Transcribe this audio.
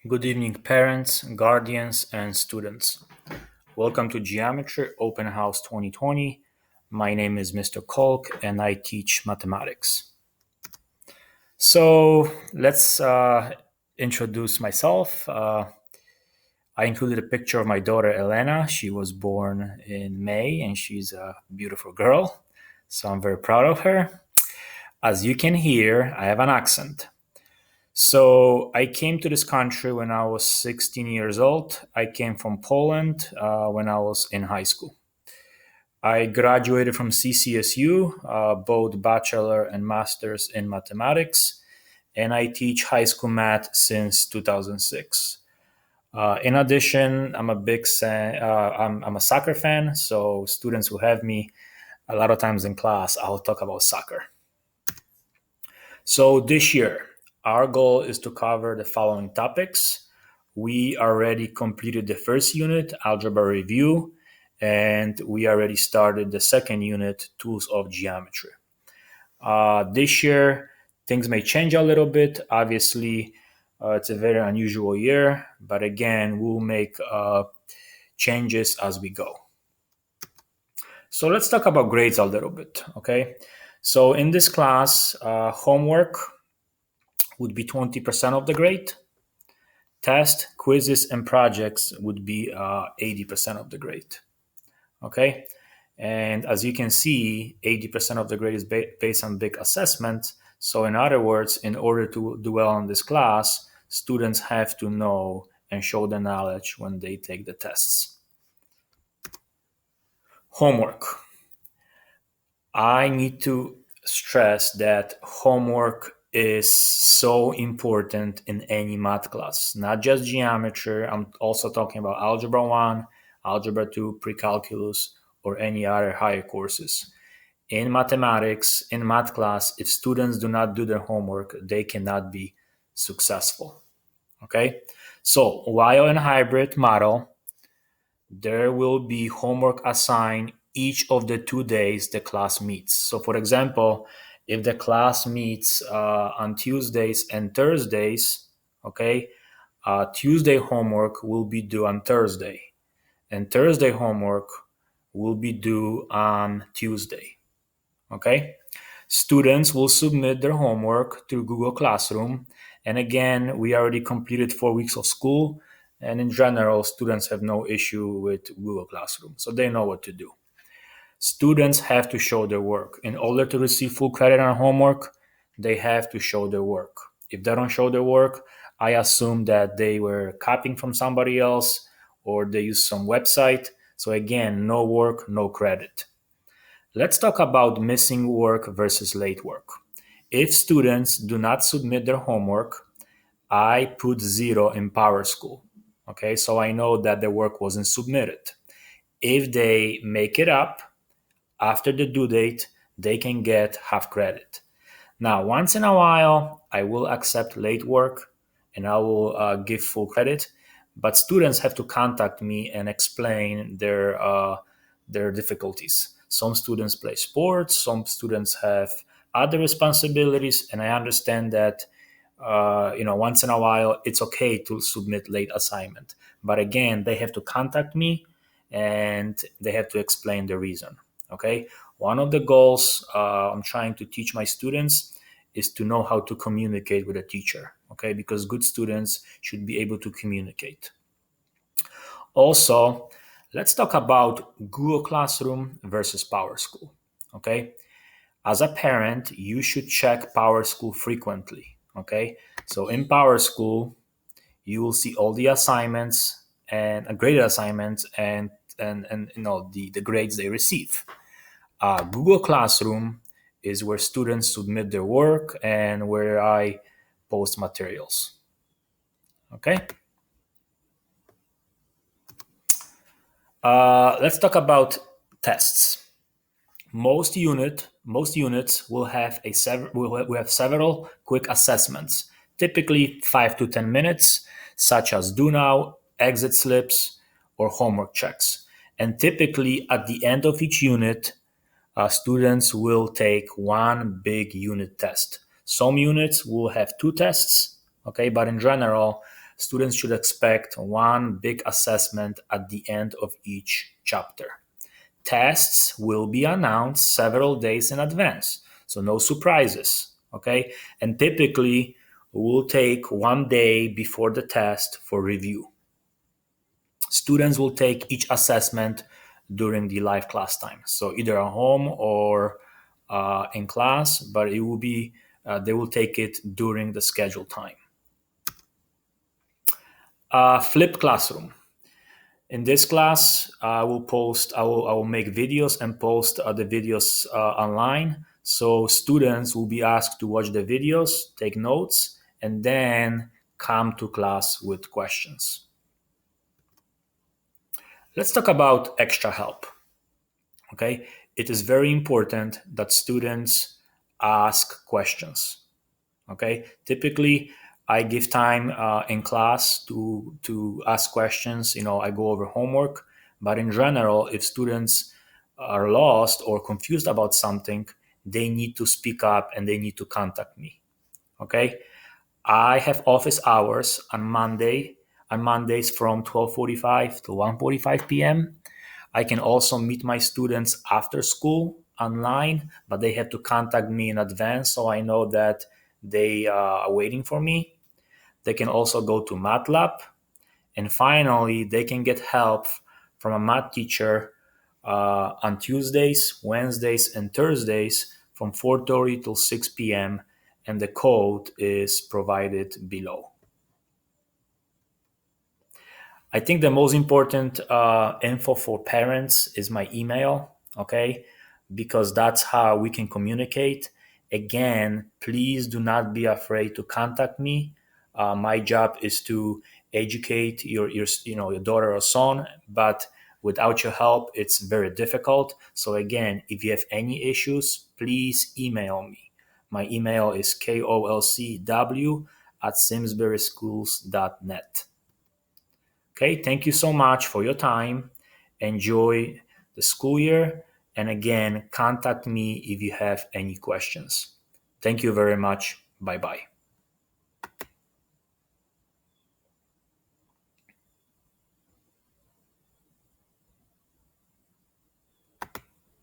Good evening, parents, guardians, and students. Welcome to Geometry Open House 2020. My name is Mr. Kolk, and I teach mathematics. So let's introduce myself. I included a picture of my daughter Elena. She was born in May, and she's a beautiful girl. So I'm very proud of her. As you can hear, I have an accent. So I came to this country when I was 16 years old. I came from Poland when I was in high school. I graduated from CCSU, both bachelor and master's in mathematics, and I teach high school math since 2006. In addition, I'm a soccer fan, so students who have me a lot of times in class, I'll talk about soccer. So this year, our goal is to cover the following topics. We already completed the first unit, Algebra Review, and we already started the second unit, Tools of Geometry. This year, things may change a little bit. Obviously, it's a very unusual year, but again, we'll make changes as we go. So let's talk about grades a little bit, okay? So in this class, homework would be 20% of the grade. Test, quizzes, and projects would be 80% of the grade. Okay? And as you can see, 80% of the grade is based on big assessment. So, in other words, in order to do well in this class, students have to know and show the knowledge when they take the tests. Homework. I need to stress that homework is so important in any math class, not just geometry. I'm also talking about Algebra 1, Algebra 2, Pre-Calculus, or any other higher courses. In mathematics, in math class, if students do not do their homework, they cannot be successful. Okay? So while in hybrid model, there will be homework assigned each of the 2 days the class meets. So, for example, if the class meets on Tuesdays and Thursdays, okay, Tuesday homework will be due on Thursday, and Thursday homework will be due on Tuesday, okay? Students will submit their homework through Google Classroom. And again, we already completed 4 weeks of school. And in general, students have no issue with Google Classroom. So they know what to do. Students have to show their work. In order to receive full credit on homework, they have to show their work. If they don't show their work, I assume that they were copying from somebody else or they use some website. So again, no work, no credit. Let's talk about missing work versus late work. If students do not submit their homework, I put 0 in PowerSchool. Okay, so I know that the work wasn't submitted. If they make it up after the due date, they can get half credit. Now, once in a while, I will accept late work and I will give full credit, but students have to contact me and explain their difficulties. Some students play sports, some students have other responsibilities, and I understand that once in a while it's okay to submit late assignment. But again, they have to contact me and they have to explain the reason. Okay, one of the goals I'm trying to teach my students is to know how to communicate with a teacher. Okay, because good students should be able to communicate. Also, let's talk about Google Classroom versus PowerSchool. Okay, as a parent, you should check PowerSchool frequently. Okay, so in PowerSchool, you will see all the assignments and graded assignments and the grades they receive. Google Classroom is where students submit their work and where I post materials. Okay. Let's talk about tests. Most units will have several quick assessments, typically 5 to 10 minutes, such as do now, exit slips, or homework checks. And typically, at the end of each unit, students will take one big unit test. Some units will have 2 tests, okay, but in general, students should expect one big assessment at the end of each chapter. Tests will be announced several days in advance, so no surprises, okay? And typically, we'll take 1 day before the test for review. Students will take each assessment during the live class time, so either at home or in class, but it will be they will take it during the scheduled time. Flipped classroom. In this class, I will make videos and post the videos online. So students will be asked to watch the videos, take notes, and then come to class with questions. Let's talk about extra help. Okay, it is very important that students ask questions. Okay, typically I give time in class to ask questions. I go over homework, but in general, if students are lost or confused about something, they need to speak up and they need to contact me. Okay, I have office hours on Mondays from 12:45 to 1:45 p.m. I can also meet my students after school online, but they have to contact me in advance so I know that they are waiting for me. They can also go to MATLAB. And finally, they can get help from a math teacher on Tuesdays, Wednesdays, and Thursdays from 4:30 till 6 p.m. And the code is provided below. I think the most important info for parents is my email, okay? Because that's how we can communicate. Again, please do not be afraid to contact me. My job is to educate your daughter or son, but without your help, it's very difficult. So again, if you have any issues, please email me. My email is kolcw@simsburyschools.net. Okay, thank you so much for your time. Enjoy the school year. And again, contact me if you have any questions. Thank you very much. Bye bye.